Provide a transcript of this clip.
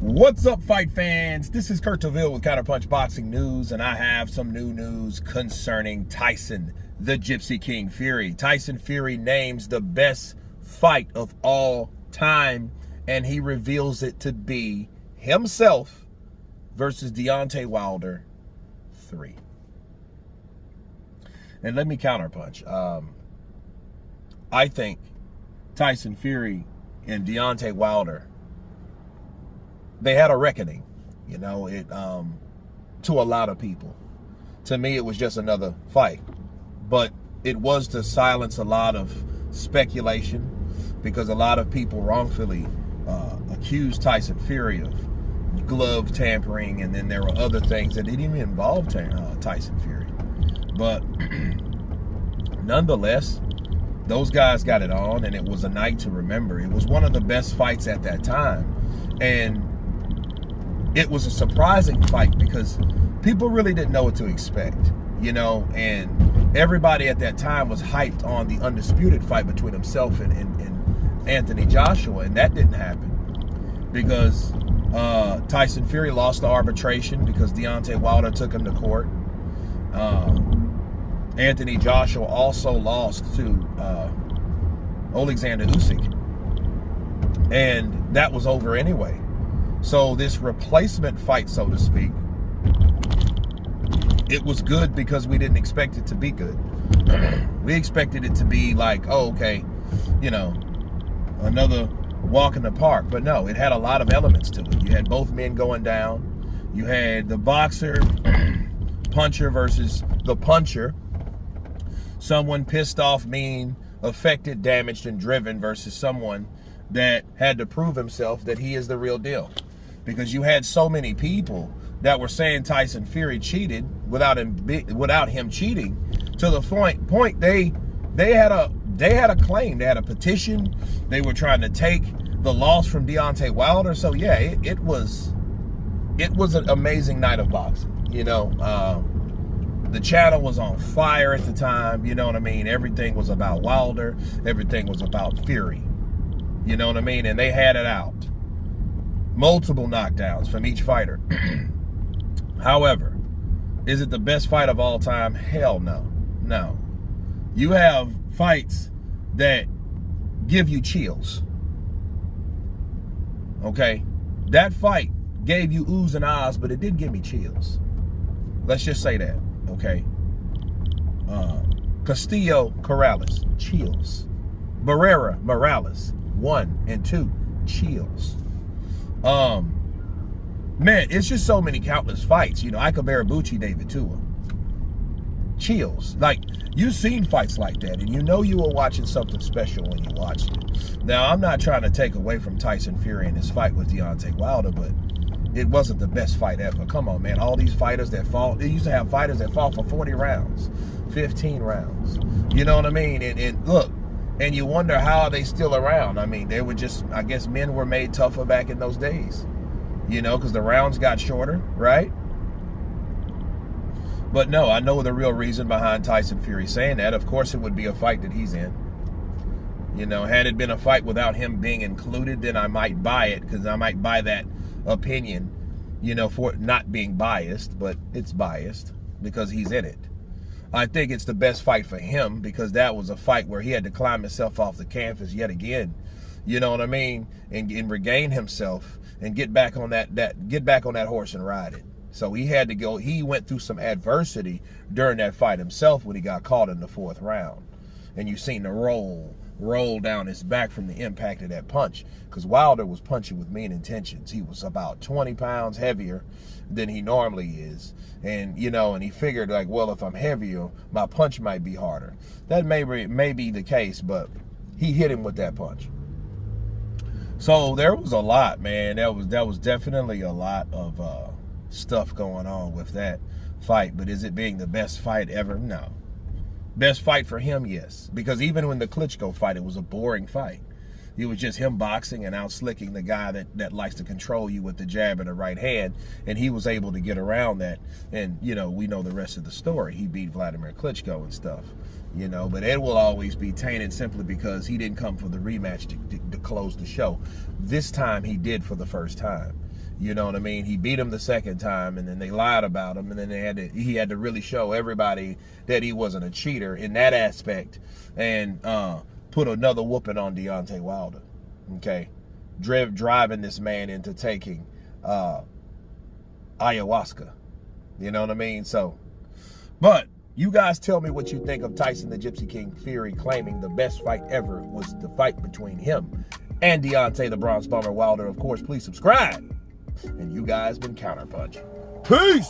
What's up, fight fans? This is Kurt DeVille with Counterpunched Boxing News, and I have some new news concerning Tyson, the Gypsy King Fury. Tyson Fury names the best fight of all time, and he reveals it to be himself versus Deontay Wilder 3. And let me counterpunch. I think Tyson Fury and Deontay Wilder, they had a reckoning, you know, to a lot of people. To me, it was just another fight. But it was to silence a lot of speculation, because a lot of people wrongfully accused Tyson Fury of glove tampering, and then there were other things that didn't even involve Tyson Fury. But nonetheless, those guys got it on, and it was a night to remember. It was one of the best fights at that time. And it was a surprising fight because people really didn't know what to expect, you know, and everybody at that time was hyped on the undisputed fight between himself and Anthony Joshua, and that didn't happen because Tyson Fury lost the arbitration because Deontay Wilder took him to court. Anthony Joshua also lost to Alexander Usyk, and that was over anyway. So this replacement fight, so to speak, it was good because we didn't expect it to be good. We expected it to be like, oh, okay, you know, another walk in the park. But no, it had a lot of elements to it. You had both men going down. You had the boxer, puncher versus the puncher. Someone pissed off, mean, affected, damaged, and driven versus someone that had to prove himself that he is the real deal. Because you had so many people that were saying Tyson Fury cheated without him cheating, to the point they had a claim, they had a petition, they were trying to take the loss from Deontay Wilder. So yeah, it was an amazing night of boxing. You know, the channel was on fire at the time. You know what I mean? Everything was about Wilder, everything was about Fury. You know what I mean? And they had it out. Multiple knockdowns from each fighter. However, is it the best fight of all time? Hell no. No. You have fights that give you chills. Okay? That fight gave you oohs and ahs, but it didn't give me chills. Let's just say that. Okay? Castillo Corrales, chills. Barrera Morales, 1 and 2, chills. Man, it's just so many countless fights. You know, Ika Barabucci, David Tua, chills. Like, you've seen fights like that, and you know you were watching something special when you watched it. Now, I'm not trying to take away from Tyson Fury and his fight with Deontay Wilder, but it wasn't the best fight ever. Come on, man. All these fighters that fought, they used to have fighters that fought for 40 rounds, 15 rounds. You know what I mean? And look, and you wonder how are they still around. I mean, they were just, I guess men were made tougher back in those days, you know, because the rounds got shorter, right? But no, I know the real reason behind Tyson Fury saying that. Of course, it would be a fight that he's in. You know, had it been a fight without him being included, then I might buy it, because I might buy that opinion, you know, for it not being biased, but it's biased because he's in it. I think it's the best fight for him because that was a fight where he had to climb himself off the canvas yet again. You know what I mean? And regain himself and get back on that horse and ride it. So he had to go. He went through some adversity during that fight himself when he got caught in the 4th round, and you seen the roll down his back from the impact of that punch. Because Wilder was punching with mean intentions. He was about 20 pounds heavier than he normally is. And, you know, and he figured, like, well, if I'm heavier, my punch might be harder. That may be the case, but he hit him with that punch. So there was a lot, man. That was definitely a lot of stuff going on with that fight. But is it being the best fight ever? No. Best fight for him, yes. Because even when the Klitschko fight, it was a boring fight. It was just him boxing and out-slicking the guy that likes to control you with the jab and the right hand, and he was able to get around that. And, you know, we know the rest of the story. He beat Vladimir Klitschko and stuff, you know. But it will always be tainted simply because he didn't come for the rematch to close the show. This time he did for the first time. You know what I mean? He beat him the second time, and then they lied about him, and then he had to really show everybody that he wasn't a cheater in that aspect, and put another whooping on Deontay Wilder. Okay, driving this man into taking ayahuasca. You know what I mean? So, but you guys tell me what you think of Tyson the Gypsy King Fury claiming the best fight ever was the fight between him and Deontay the Bronze Bomber Wilder. Of course, please subscribe. And you guys been Counterpunch. Peace!